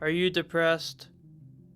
Are you depressed?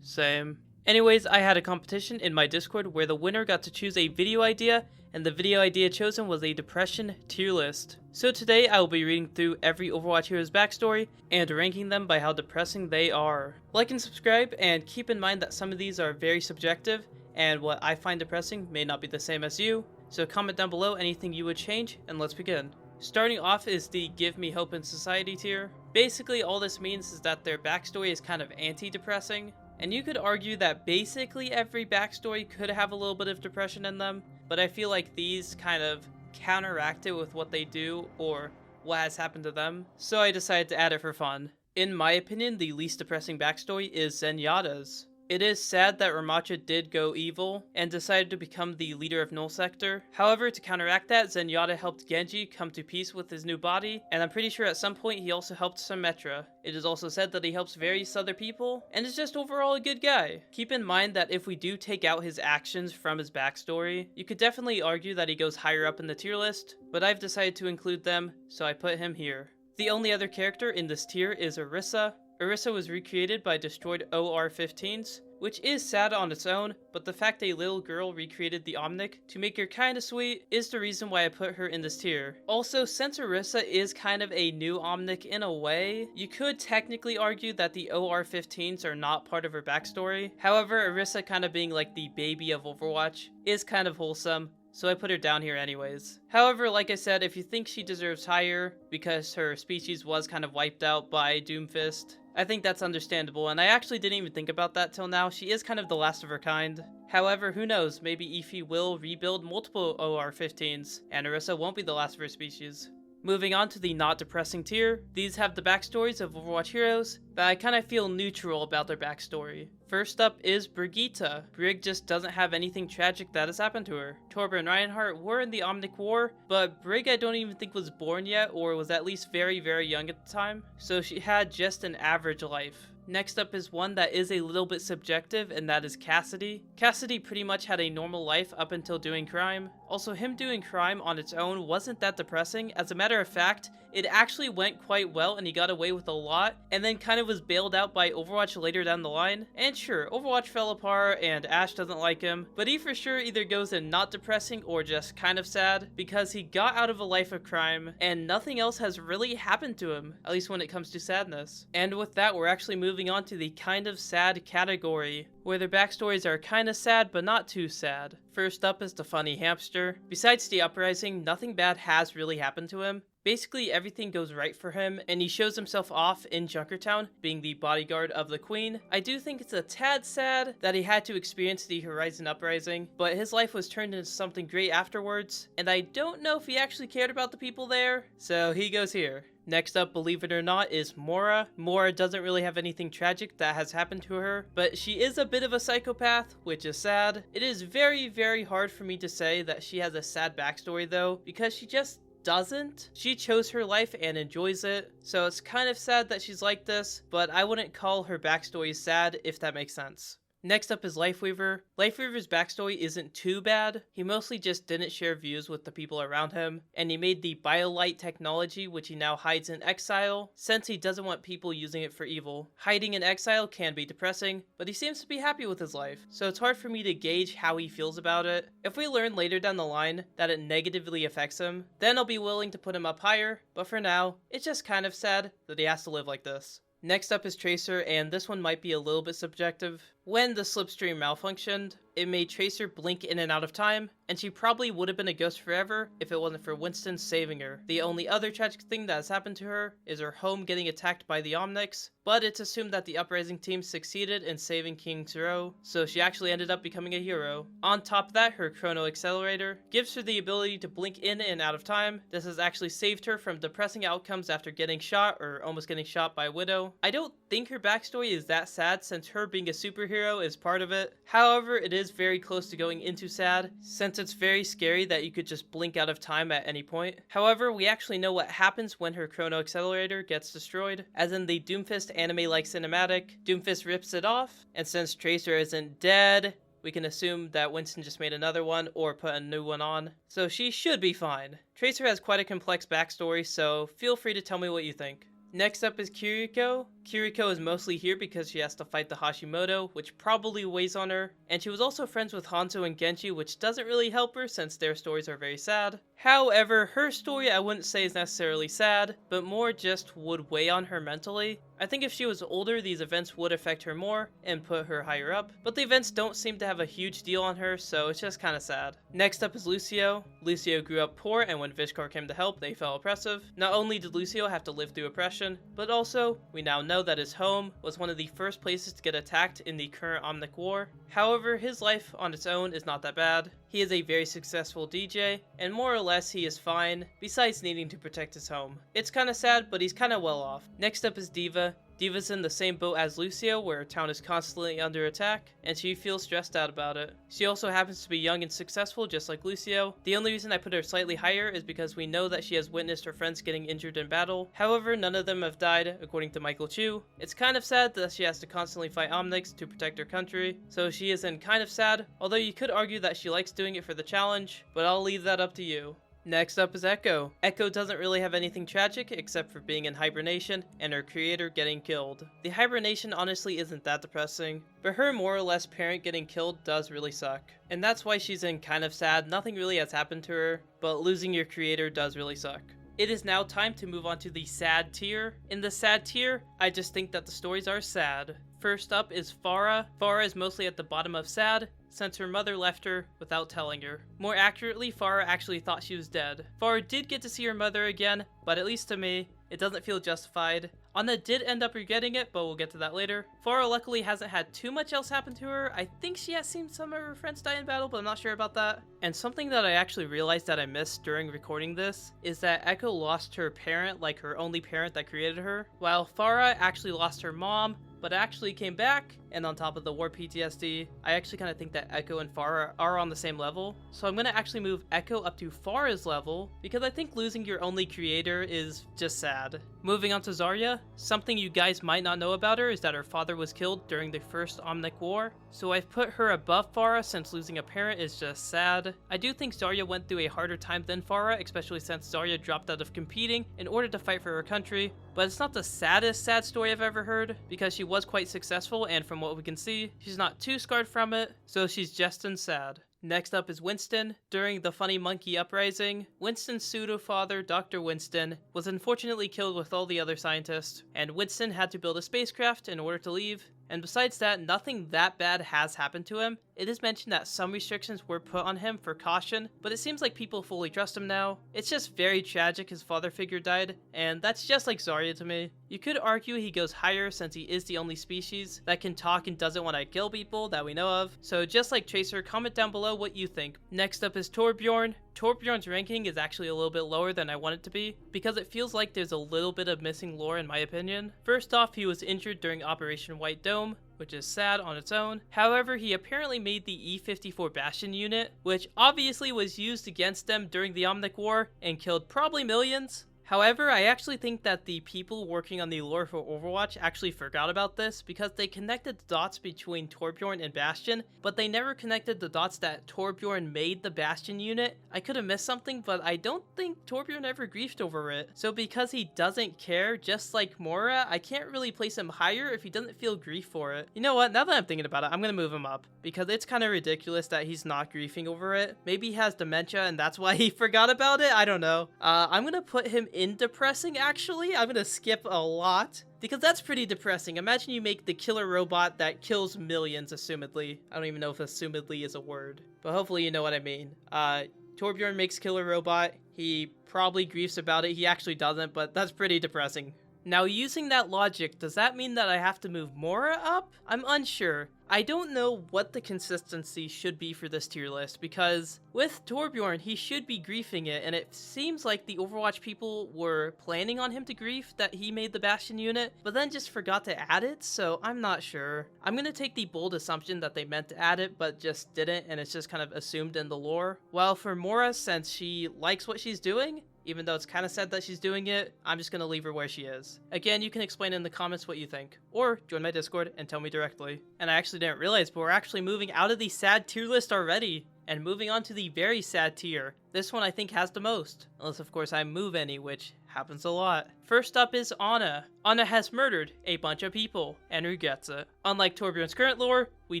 Same. Anyways, I had a competition in my Discord where the winner got to choose a video idea, and the video idea chosen was a depression tier list. So today I will be reading through every Overwatch Heroes backstory and ranking them by how depressing they are. Like and subscribe, and keep in mind that some of these are very subjective, and what I find depressing may not be the same as you. So comment down below anything you would change, and let's begin. Starting off is the Give Me Hope in Society tier. Basically all this means is that their backstory is kind of anti-depressing, and you could argue that basically every backstory could have a little bit of depression in them, but I feel like these kind of counteract it with what they do or what has happened to them, so I decided to add it for fun. In my opinion, the least depressing backstory is Zenyatta's. It is sad that Ramattra did go evil and decided to become the leader of Null Sector. However, to counteract that, Zenyatta helped Genji come to peace with his new body, and I'm pretty sure at some point he also helped Symmetra. It is also said that he helps various other people, and is just overall a good guy. Keep in mind that if we do take out his actions from his backstory, you could definitely argue that he goes higher up in the tier list, but I've decided to include them, so I put him here. The only other character in this tier is Orisa. Orisa was recreated by destroyed OR-15s, which is sad on its own, but the fact a little girl recreated the Omnic to make her kinda sweet is the reason why I put her in this tier. Also, since Orisa is kind of a new Omnic in a way, you could technically argue that the OR-15s are not part of her backstory. However, Orisa kind of being like the baby of Overwatch is kind of wholesome, so I put her down here anyways. However, like I said, if you think she deserves higher because her species was kind of wiped out by Doomfist, I think that's understandable, and I actually didn't even think about that till now. She is kind of the last of her kind. However, who knows, maybe Ify will rebuild multiple OR-15s, and Orisa won't be the last of her species. Moving on to the not depressing tier, these have the backstories of Overwatch Heroes, but I kind of feel neutral about their backstory. First up is Brigitte. Brig just doesn't have anything tragic that has happened to her. Torba and Reinhardt were in the Omnic War, but Brig I don't even think was born yet, or was at least very, very young at the time, so she had just an average life. Next up is one that is a little bit subjective, and that is Cassidy. Cassidy pretty much had a normal life up until doing crime. Also, him doing crime on its own wasn't that depressing. As a matter of fact, it actually went quite well and he got away with a lot, and then kind of was bailed out by Overwatch later down the line. And sure, Overwatch fell apart and Ashe doesn't like him, but he for sure either goes in not depressing or just kind of sad, because he got out of a life of crime and nothing else has really happened to him, at least when it comes to sadness. And with that, we're actually moving on to the kind of sad category, where their backstories are kinda sad but not too sad. First up is the funny hamster. Besides the uprising, nothing bad has really happened to him. Basically everything goes right for him, and he shows himself off in Junkertown, being the bodyguard of the queen. I do think it's a tad sad that he had to experience the Horizon Uprising, but his life was turned into something great afterwards, and I don't know if he actually cared about the people there, so he goes here. Next up, believe it or not, is Mora. Mora doesn't really have anything tragic that has happened to her, but she is a bit of a psychopath, which is sad. It is very, very hard for me to say that she has a sad backstory though, because she just doesn't. She chose her life and enjoys it, so it's kind of sad that she's like this, but I wouldn't call her backstory sad, if that makes sense. Next up is Lifeweaver. Lifeweaver's backstory isn't too bad. He mostly just didn't share views with the people around him, and he made the BioLite technology, which he now hides in exile, since he doesn't want people using it for evil. Hiding in exile can be depressing, but he seems to be happy with his life, so it's hard for me to gauge how he feels about it. If we learn later down the line that it negatively affects him, then I'll be willing to put him up higher, but for now, it's just kind of sad that he has to live like this. Next up is Tracer, and this one might be a little bit subjective. When the slipstream malfunctioned, it made Tracer blink in and out of time, and she probably would have been a ghost forever if it wasn't for Winston saving her. The only other tragic thing that has happened to her is her home getting attacked by the Omnics, but it's assumed that the Uprising team succeeded in saving King's Row, so she actually ended up becoming a hero. On top of that, her Chrono Accelerator gives her the ability to blink in and out of time. This has actually saved her from depressing outcomes after getting shot or almost getting shot by Widow. I don't think her backstory is that sad since her being a superhero is part of it. However, it is very close to going into sad, since it's very scary that you could just blink out of time at any point. However, we actually know what happens when her Chrono Accelerator gets destroyed, as in the Doomfist anime-like cinematic. Doomfist rips it off, and since Tracer isn't dead, we can assume that Winston just made another one or put a new one on, so she should be fine. Tracer has quite a complex backstory, so feel free to tell me what you think. Next up is Kiriko. Kiriko is mostly here because she has to fight the Hashimoto, which probably weighs on her, and she was also friends with Hanzo and Genji, which doesn't really help her since their stories are very sad. However, her story I wouldn't say is necessarily sad, but more just would weigh on her mentally. I think if she was older, these events would affect her more and put her higher up, but the events don't seem to have a huge deal on her, so it's just kinda sad. Next up is Lucio. Lucio grew up poor, and when Vishkar came to help, they felt oppressive. Not only did Lucio have to live through oppression, but also, we now know that his home was one of the first places to get attacked in the current Omnic War. However, his life on its own is not that bad. He is a very successful DJ, and more or less he is fine, besides needing to protect his home. It's kinda sad, but he's kinda well off. Next up is Diva. Diva's in the same boat as Lucio, where her town is constantly under attack, and she feels stressed out about it. She also happens to be young and successful, just like Lucio. The only reason I put her slightly higher is because we know that she has witnessed her friends getting injured in battle. However, none of them have died, according to Michael Chu. It's kind of sad that she has to constantly fight Omnics to protect her country, so she is in kind of sad, although you could argue that she likes doing it for the challenge, but I'll leave that up to you. Next up is Echo. Echo doesn't really have anything tragic except for being in hibernation and her creator getting killed. The hibernation honestly isn't that depressing, but her more or less parent getting killed does really suck. And that's why she's in kind of sad. Nothing really has happened to her, but losing your creator does really suck. It is now time to move on to the sad tier. In the sad tier, I just think that the stories are sad. First up is Farah. Farah is mostly at the bottom of sad, since her mother left her without telling her. More accurately, Farah actually thought she was dead. Farah did get to see her mother again, but at least to me, it doesn't feel justified. Anna did end up regretting it, but we'll get to that later. Farah luckily hasn't had too much else happen to her. I think she has seen some of her friends die in battle, but I'm not sure about that. And something that I actually realized that I missed during recording this is that Echo lost her parent, like her only parent that created her, while Farah actually lost her mom, but actually came back, and on top of the war PTSD, I actually kind of think that Echo and Farah are on the same level. So I'm going to actually move Echo up to Farah's level, because I think losing your only creator is just sad. Moving on to Zarya, something you guys might not know about her is that her father was killed during the first Omnic War, so I've put her above Farah since losing a parent is just sad. I do think Zarya went through a harder time than Farah, especially since Zarya dropped out of competing in order to fight for her country, but it's not the saddest sad story I've ever heard, because she was quite successful, and from what we can see, she's not too scarred from it, so she's just as sad. Next up is Winston. During the Funny Monkey Uprising, Winston's pseudo-father, Dr. Winston, was unfortunately killed with all the other scientists, and Winston had to build a spacecraft in order to leave. And besides that, nothing that bad has happened to him. It is mentioned that some restrictions were put on him for caution, but it seems like people fully trust him now. It's just very tragic his father figure died, and that's just like Zarya to me. You could argue he goes higher since he is the only species that can talk and doesn't want to kill people that we know of. So just like Tracer, comment down below what you think. Next up is Torbjorn. Torbjorn's ranking is actually a little bit lower than I want it to be, because it feels like there's a little bit of missing lore in my opinion. First off, he was injured during Operation White Dome, which is sad on its own. However, he apparently made the E-54 Bastion unit, which obviously was used against them during the Omnic War and killed probably millions. However, I actually think that the people working on the lore for Overwatch actually forgot about this because they connected the dots between Torbjorn and Bastion, but they never connected the dots that Torbjorn made the Bastion unit. I could have missed something, but I don't think Torbjorn ever griefed over it. So because he doesn't care, just like Mora, I can't really place him higher if he doesn't feel grief for it. You know what, now that I'm thinking about it, I'm gonna move him up, because it's kind of ridiculous that he's not griefing over it. Maybe he has dementia and that's why he forgot about it, I don't know. I'm gonna put him in Depressing, actually. I'm gonna skip a lot, because that's pretty depressing. Imagine you make the killer robot that kills millions, assumedly. I don't even know if assumedly is a word, but hopefully you know what I mean. Torbjorn makes killer robot. He probably griefs about it. He actually doesn't, but that's pretty depressing. Now, using that logic, does that mean that I have to move Mora up? I'm unsure. I don't know what the consistency should be for this tier list, because with Torbjorn, he should be griefing it, and it seems like the Overwatch people were planning on him to grief that he made the Bastion unit, but then just forgot to add it, so I'm not sure. I'm gonna take the bold assumption that they meant to add it, but just didn't, and it's just kind of assumed in the lore. While for Mora, since she likes what she's doing, even though it's kind of sad that she's doing it, I'm just going to leave her where she is. Again, you can explain in the comments what you think, or join my Discord and tell me directly. And I actually didn't realize, but we're actually moving out of the sad tier list already. And moving on to the very sad tier. This one I think has the most. Unless of course I move any, which happens a lot. First up is Anna. Anna has murdered a bunch of people and regrets it. Unlike Torbjorn's current lore, we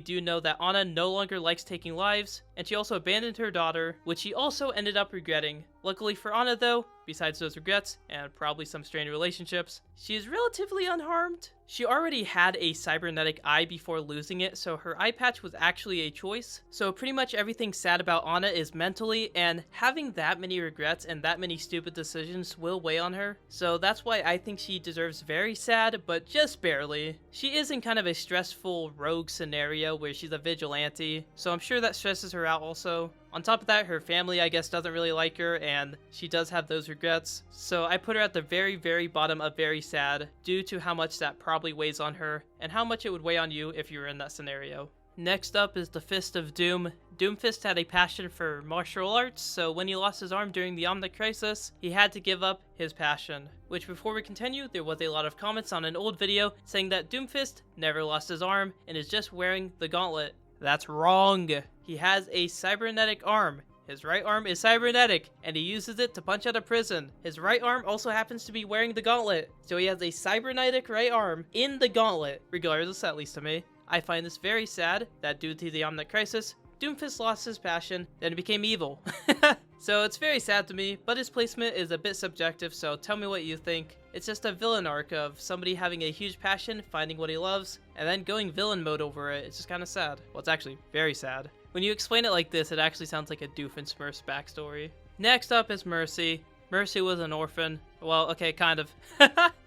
do know that Anna no longer likes taking lives, and she also abandoned her daughter, which she also ended up regretting. Luckily for Anna though, besides those regrets, and probably some strained relationships, she is relatively unharmed. She already had a cybernetic eye before losing it, so her eye patch was actually a choice. So pretty much everything sad about Anna is mentally, and having that many regrets and that many stupid decisions will weigh on her. So that's why I think she deserves very sad, but just barely. She is in kind of a stressful rogue scenario where she's a vigilante, so I'm sure that stresses her out also. On top of that, her family, I guess, doesn't really like her, and she does have those regrets. So I put her at the very, very bottom of very sad, due to how much that probably weighs on her, and how much it would weigh on you if you were in that scenario. Next up is the Fist of Doom. Doomfist had a passion for martial arts, so when he lost his arm during the Omnic Crisis, he had to give up his passion. Which, before we continue, there was a lot of comments on an old video saying that Doomfist never lost his arm and is just wearing the gauntlet. That's wrong. He has a cybernetic arm. His right arm is cybernetic, and he uses it to punch out of prison. His right arm also happens to be wearing the gauntlet, so he has a cybernetic right arm in the gauntlet, regardless, at least to me. I find this very sad that due to the Omnic Crisis, Doomfist lost his passion, then he became evil. So it's very sad to me, but his placement is a bit subjective, so tell me what you think. It's just a villain arc of somebody having a huge passion, finding what he loves, and then going villain mode over it. It's just kind of sad. Well, it's actually very sad. When you explain it like this, it actually sounds like a Doofenshmirtz backstory. Next up is Mercy. Mercy was an orphan. Well, okay, kind of.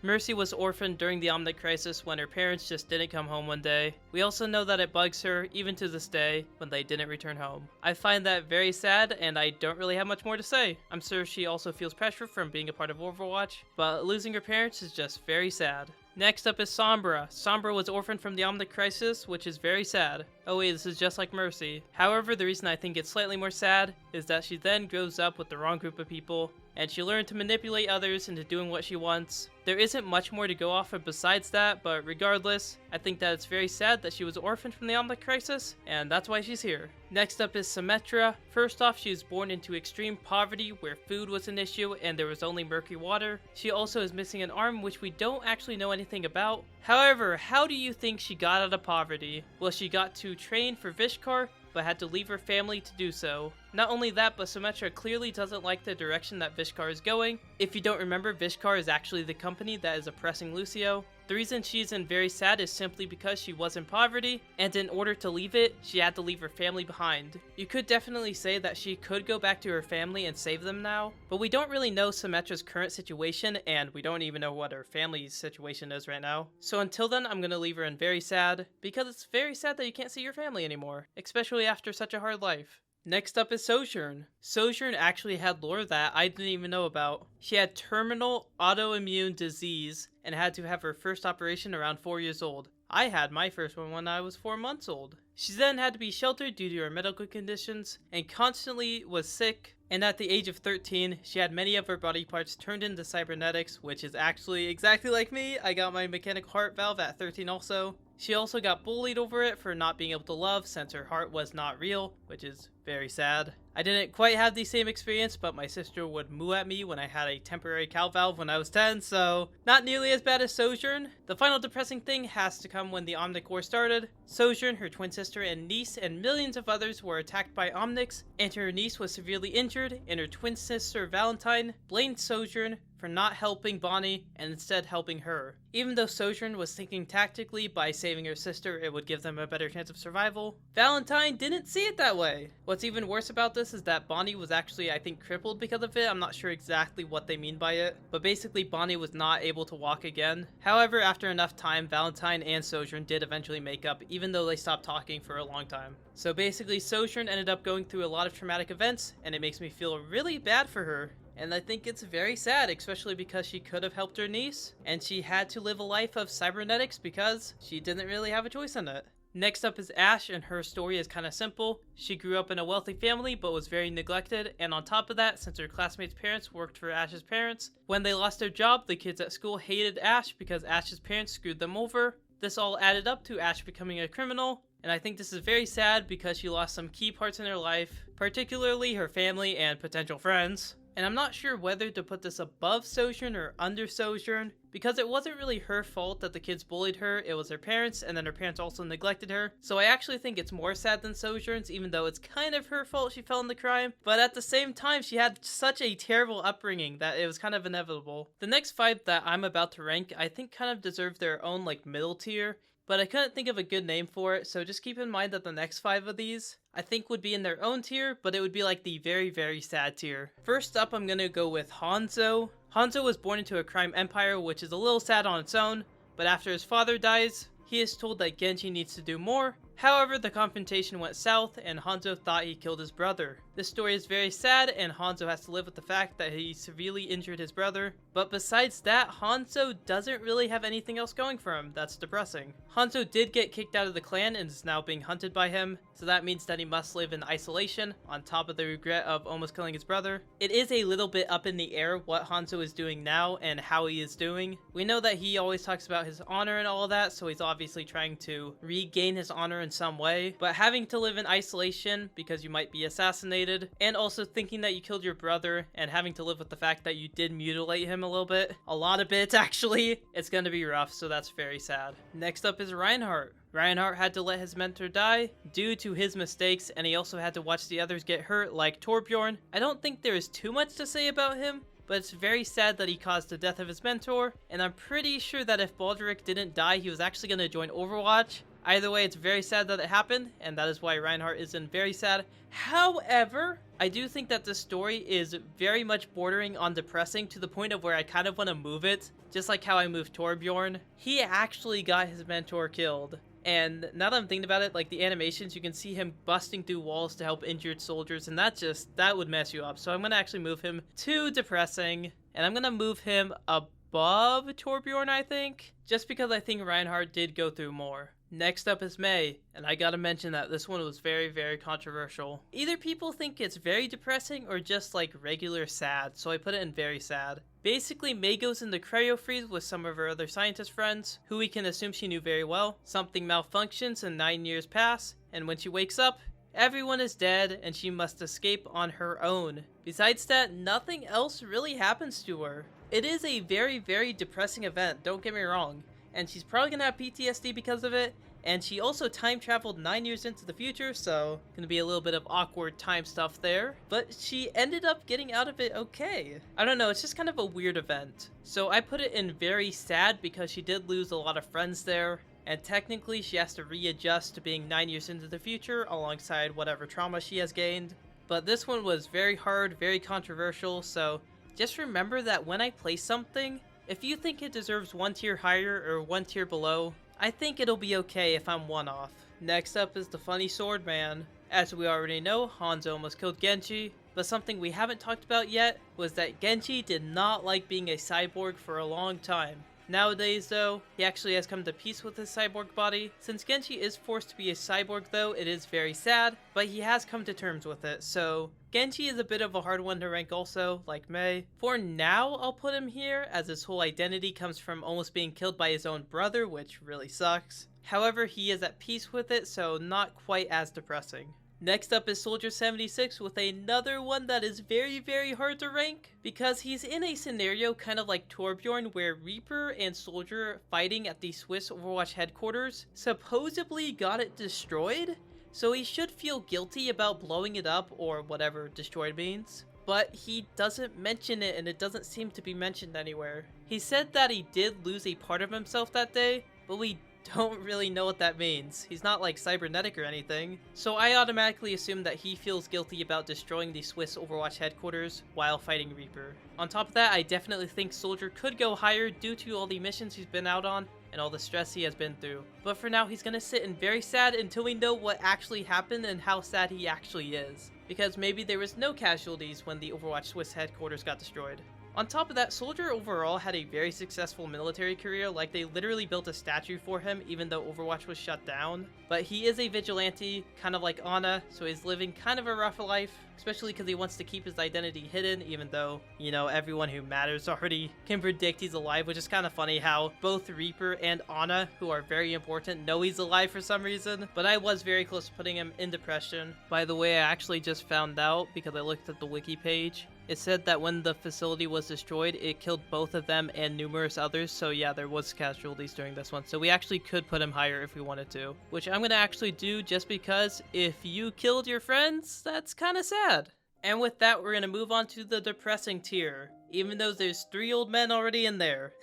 Mercy was orphaned during the Omnic Crisis when her parents just didn't come home one day. We also know that it bugs her, even to this day, when they didn't return home. I find that very sad, and I don't really have much more to say. I'm sure she also feels pressure from being a part of Overwatch, but losing her parents is just very sad. Next up is Sombra. Sombra was orphaned from the Omnic Crisis, which is very sad. Oh wait, this is just like Mercy. However, the reason I think it's slightly more sad is that she then grows up with the wrong group of people, and she learned to manipulate others into doing what she wants. There isn't much more to go off of besides that, but regardless, I think that it's very sad that she was orphaned from the Omnic Crisis, and that's why she's here. Next up is Symmetra. First off, she was born into extreme poverty where food was an issue and there was only murky water. She also is missing an arm, which we don't actually know anything about. However, how do you think she got out of poverty? Well, she got to train for Vishkar, but had to leave her family to do so. Not only that, but Symmetra clearly doesn't like the direction that Vishkar is going. If you don't remember, Vishkar is actually the company that is oppressing Lucio. The reason she's in very sad is simply because she was in poverty, and in order to leave it, she had to leave her family behind. You could definitely say that she could go back to her family and save them now, but we don't really know Symmetra's current situation, and we don't even know what her family's situation is right now. So until then, I'm gonna leave her in very sad, because it's very sad that you can't see your family anymore, especially after such a hard life. Next up is Sojourn. Sojourn actually had lore that I didn't even know about. She had terminal autoimmune disease and had to have her first operation around 4 years old. I had my first one when I was 4 months old. She then had to be sheltered due to her medical conditions and constantly was sick. And at the age of 13, she had many of her body parts turned into cybernetics, which is actually exactly like me. I got my mechanical heart valve at 13 also. She also got bullied over it for not being able to love since her heart was not real, which is very sad. I didn't quite have the same experience, but my sister would moo at me when I had a temporary cow valve when I was 10, so not nearly as bad as Sojourn. The final depressing thing has to come when the Omnic War started. Sojourn, her twin sister, and niece, and millions of others were attacked by Omnics, and her niece was severely injured, and her twin sister Valentine blamed Sojourn for not helping Bonnie and instead helping her. Even though Sojourn was thinking tactically by saving her sister it would give them a better chance of survival, Valentine didn't see it that way. What's even worse about this is that Bonnie was actually, I think, crippled because of it. I'm not sure exactly what they mean by it, but basically Bonnie was not able to walk again. However, after enough time, Valentine and Sojourn did eventually make up, even though they stopped talking for a long time. So basically, Sojourn ended up going through a lot of traumatic events, and it makes me feel really bad for her. And I think it's very sad, especially because she could have helped her niece, and she had to live a life of cybernetics because she didn't really have a choice in it. Next up is Ash, and her story is kind of simple. She grew up in a wealthy family but was very neglected, and on top of that, since her classmates' parents worked for Ash's parents, when they lost their job, the kids at school hated Ash because Ash's parents screwed them over. This all added up to Ash becoming a criminal, And I think this is very sad because she lost some key parts in her life, particularly her family and potential friends. And I'm not sure whether to put this above Sojourn or under Sojourn, because it wasn't really her fault that the kids bullied her, it was her parents, and then her parents also neglected her. So I actually think it's more sad than Sojourn's, even though it's kind of her fault she fell into crime. But at the same time, she had such a terrible upbringing that it was kind of inevitable. The next 5 that I'm about to rank, I think kind of deserve their own middle tier, but I couldn't think of a good name for it, so just keep in mind that the next 5 of these, I think would be in their own tier, but it would be the very, very sad tier. First up, I'm gonna go with Hanzo. Hanzo was born into a crime empire, which is a little sad on its own, but after his father dies, he is told that Genji needs to do more. However, the confrontation went south, and Hanzo thought he killed his brother. This story is very sad, and Hanzo has to live with the fact that he severely injured his brother. But besides that, Hanzo doesn't really have anything else going for him that's depressing. Hanzo did get kicked out of the clan and is now being hunted by him, so that means that he must live in isolation, on top of the regret of almost killing his brother. It is a little bit up in the air what Hanzo is doing now and how he is doing. We know that he always talks about his honor and all of that, so he's obviously trying to regain his honor in some way. But having to live in isolation because you might be assassinated, and also thinking that you killed your brother, and having to live with the fact that you did mutilate him a little bit, a lot of bits actually, it's gonna be rough, so that's very sad. Next up is Reinhardt. Reinhardt had to let his mentor die due to his mistakes, and he also had to watch the others get hurt like Torbjorn. I don't think there is too much to say about him, but it's very sad that he caused the death of his mentor, and I'm pretty sure that if Baldric didn't die, he was actually going to join Overwatch. Either way, it's very sad that it happened, and that is why Reinhardt is in very sad. However, I do think that this story is very much bordering on depressing to the point of where I kind of want to move it, just like how I moved Torbjorn. He actually got his mentor killed. And now that I'm thinking about it, the animations, you can see him busting through walls to help injured soldiers, and that would mess you up. So I'm going to actually move him to depressing, and I'm going to move him above Torbjorn, I think, just because I think Reinhardt did go through more. Next up is Mei, and I gotta mention that this one was very, very controversial. Either people think it's very depressing or just regular sad, so I put it in very sad. Basically, Mei goes into cryo-freeze with some of her other scientist friends, who we can assume she knew very well. Something malfunctions and 9 years pass, and when she wakes up, everyone is dead and she must escape on her own. Besides that, nothing else really happens to her. It is a very, very depressing event, don't get me wrong. And she's probably gonna have PTSD because of it, and she also time traveled 9 years into the future, so gonna be a little bit of awkward time stuff there, but she ended up getting out of it okay. I don't know, it's just kind of a weird event. So I put it in very sad because she did lose a lot of friends there, and technically she has to readjust to being 9 years into the future alongside whatever trauma she has gained. But this one was very hard, very controversial, so just remember that when I place something, if you think it deserves 1 tier higher or 1 tier below, I think it'll be okay if I'm 1 off. Next up is the funny sword man. As we already know, Hanzo almost killed Genji, but something we haven't talked about yet was that Genji did not like being a cyborg for a long time. Nowadays though, he actually has come to peace with his cyborg body. Since Genji is forced to be a cyborg though, it is very sad, but he has come to terms with it, so Genji is a bit of a hard one to rank also, like Mei. For now, I'll put him here, as his whole identity comes from almost being killed by his own brother, which really sucks. However, he is at peace with it, so not quite as depressing. Next up is Soldier 76 with another one that is very, very hard to rank, because he's in a scenario kind of like Torbjorn where Reaper and Soldier fighting at the Swiss Overwatch headquarters supposedly got it destroyed, so he should feel guilty about blowing it up or whatever destroyed means. But he doesn't mention it, and it doesn't seem to be mentioned anywhere. He said that he did lose a part of himself that day, but we don't really know what that means. He's not cybernetic or anything. So I automatically assume that he feels guilty about destroying the Swiss Overwatch headquarters while fighting Reaper. On top of that, I definitely think Soldier could go higher due to all the missions he's been out on and all the stress he has been through. But for now, he's gonna sit in very sad until we know what actually happened and how sad he actually is. Because maybe there was no casualties when the Overwatch Swiss headquarters got destroyed. On top of that, Soldier overall had a very successful military career, like they literally built a statue for him even though Overwatch was shut down. But he is a vigilante, kind of like Ana, so he's living kind of a rough life, especially because he wants to keep his identity hidden even though, you know, everyone who matters already can predict he's alive, which is kind of funny how both Reaper and Ana, who are very important, know he's alive for some reason. But I was very close to putting him in depression. By the way, I actually just found out because I looked at the wiki page. It said that when the facility was destroyed, it killed both of them and numerous others, so yeah, there was casualties during this one. So we actually could put him higher if we wanted to, which I'm gonna actually do just because if you killed your friends, that's kind of sad. And with that, we're gonna move on to the depressing tier, even though there's 3 old men already in there.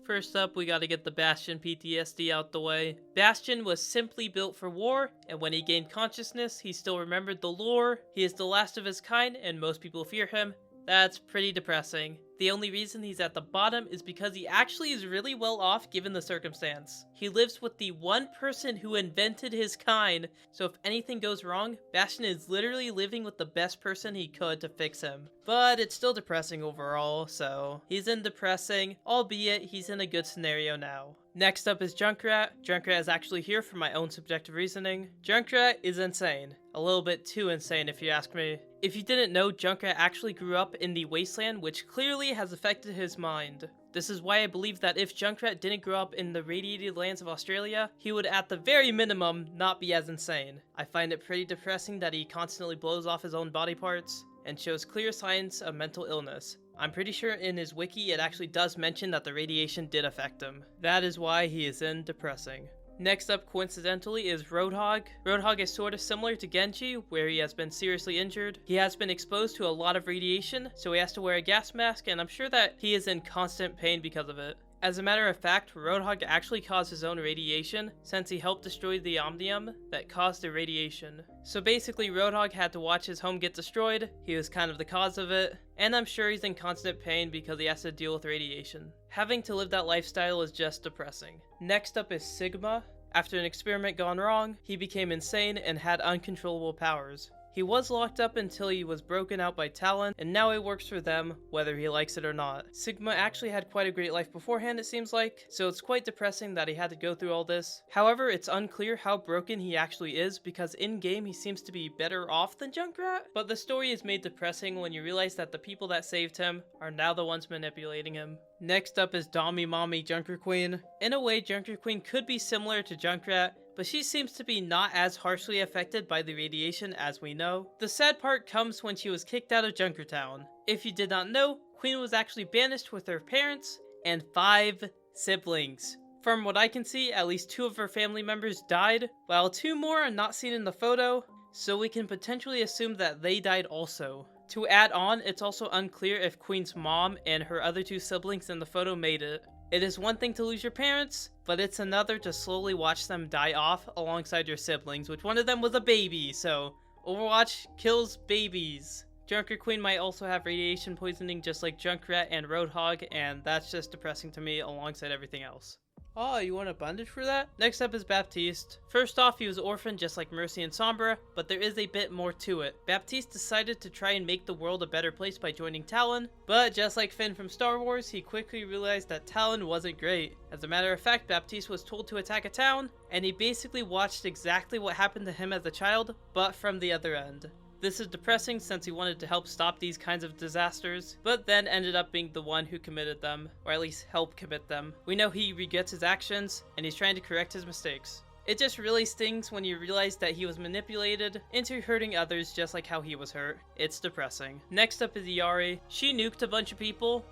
First up, we gotta get the Bastion PTSD out the way. Bastion was simply built for war, and when he gained consciousness, he still remembered the lore. He is the last of his kind, and most people fear him. That's pretty depressing. The only reason he's at the bottom is because he actually is really well off given the circumstance. He lives with the one person who invented his kind, so if anything goes wrong, Bastion is literally living with the best person he could to fix him. But it's still depressing overall, so he's in depressing, albeit he's in a good scenario now. Next up is Junkrat. Junkrat is actually here for my own subjective reasoning. Junkrat is insane. A little bit too insane if you ask me. If you didn't know, Junkrat actually grew up in the wasteland, which clearly has affected his mind. This is why I believe that if Junkrat didn't grow up in the radiated lands of Australia, he would at the very minimum not be as insane. I find it pretty depressing that he constantly blows off his own body parts and shows clear signs of mental illness. I'm pretty sure in his wiki it actually does mention that the radiation did affect him. That is why he is in depressing. Next up, coincidentally, is Roadhog. Roadhog is sort of similar to Genji, where he has been seriously injured. He has been exposed to a lot of radiation, so he has to wear a gas mask, and I'm sure that he is in constant pain because of it. As a matter of fact, Roadhog actually caused his own radiation, since he helped destroy the Omnium that caused the radiation. So basically, Roadhog had to watch his home get destroyed, he was kind of the cause of it, and I'm sure he's in constant pain because he has to deal with radiation. Having to live that lifestyle is just depressing. Next up is Sigma. After an experiment gone wrong, he became insane and had uncontrollable powers. He was locked up until he was broken out by Talon, and now he works for them, whether he likes it or not. Sigma actually had quite a great life beforehand, it seems like, so it's quite depressing that he had to go through all this. However, it's unclear how broken he actually is, because in-game he seems to be better off than Junkrat, but the story is made depressing when you realize that the people that saved him are now the ones manipulating him. Next up is Dommy Mommy Junker Queen. In a way, Junker Queen could be similar to Junkrat, but she seems to be not as harshly affected by the radiation as we know. The sad part comes when she was kicked out of Junkertown. If you did not know, Queen was actually banished with her parents and 5 siblings. From what I can see, at least 2 of her family members died, while 2 more are not seen in the photo, so we can potentially assume that they died also. To add on, it's also unclear if Queen's mom and her other 2 siblings in the photo made it. It is one thing to lose your parents, but it's another to slowly watch them die off alongside your siblings, which one of them was a baby, so Overwatch kills babies. Junker Queen might also have radiation poisoning just like Junkrat and Roadhog, and that's just depressing to me alongside everything else. Oh, you want a bandage for that? Next up is Baptiste. First off, he was orphaned just like Mercy and Sombra, but there is a bit more to it. Baptiste decided to try and make the world a better place by joining Talon, but just like Finn from Star Wars, he quickly realized that Talon wasn't great. As a matter of fact, Baptiste was told to attack a town, and he basically watched exactly what happened to him as a child, but from the other end. This is depressing since he wanted to help stop these kinds of disasters, but then ended up being the one who committed them, or at least helped commit them. We know he regrets his actions, and he's trying to correct his mistakes. It just really stings when you realize that he was manipulated into hurting others just like how he was hurt. It's depressing. Next up is Iari. She nuked a bunch of people.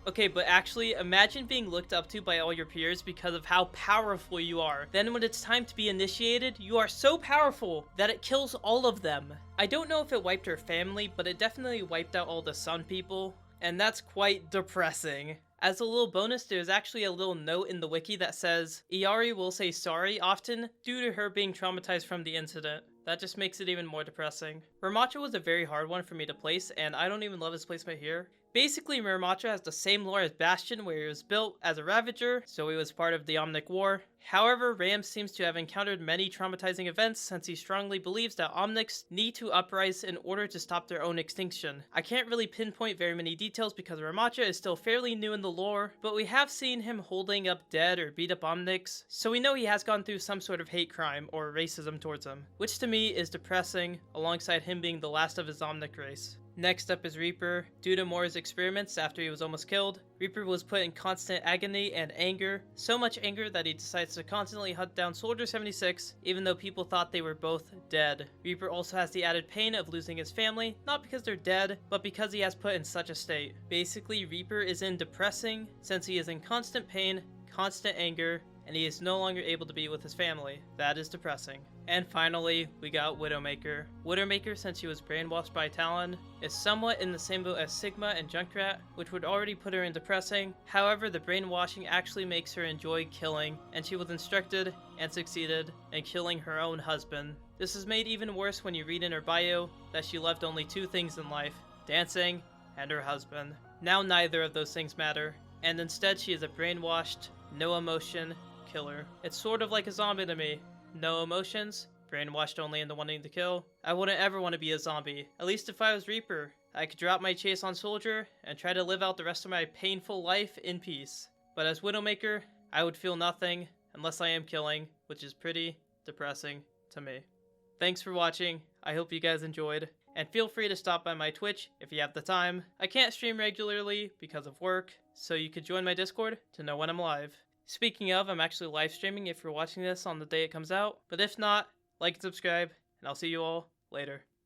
Okay, but actually, imagine being looked up to by all your peers because of how powerful you are. Then when it's time to be initiated, you are so powerful that it kills all of them. I don't know if it wiped her family, but it definitely wiped out all the Sun people, and that's quite depressing. As a little bonus, there's actually a little note in the wiki that says, Iari will say sorry often due to her being traumatized from the incident. That just makes it even more depressing. Ramacha was a very hard one for me to place, and I don't even love his placement here. Basically, Muramatra has the same lore as Bastion, where he was built as a Ravager, so he was part of the Omnic War. However, Ram seems to have encountered many traumatizing events since he strongly believes that Omnics need to uprise in order to stop their own extinction. I can't really pinpoint very many details because Muramatra is still fairly new in the lore, but we have seen him holding up dead or beat up Omnics, so we know he has gone through some sort of hate crime or racism towards him, which to me is depressing, alongside him being the last of his Omnic race. Next up is Reaper. Due to Moore's experiments after he was almost killed, Reaper was put in constant agony and anger, so much anger that he decides to constantly hunt down Soldier 76, even though people thought they were both dead. Reaper also has the added pain of losing his family, not because they're dead, but because he has put in such a state. Basically, Reaper is in Depressing, since he is in constant pain, constant anger, and he is no longer able to be with his family. That is depressing. And finally, we got Widowmaker. Widowmaker, since she was brainwashed by Talon, is somewhat in the same boat as Sigma and Junkrat, which would already put her in Depressing. However, the brainwashing actually makes her enjoy killing, and she was instructed and succeeded in killing her own husband. This is made even worse when you read in her bio that she loved only two things in life: dancing and her husband. Now neither of those things matter, and instead she is a brainwashed, no emotion killer. It's sort of like a zombie to me. No emotions, brainwashed only into wanting to kill. I wouldn't ever want to be a zombie. At least if I was Reaper, I could drop my chase on Soldier and try to live out the rest of my painful life in peace. But as Widowmaker, I would feel nothing unless I am killing, which is pretty depressing to me. Thanks for watching. I hope you guys enjoyed. And feel free to stop by my Twitch if you have the time. I can't stream regularly because of work, so you could join my Discord to know when I'm live. Speaking of, I'm actually live streaming if you're watching this on the day it comes out, but if not, like and subscribe, and I'll see you all later.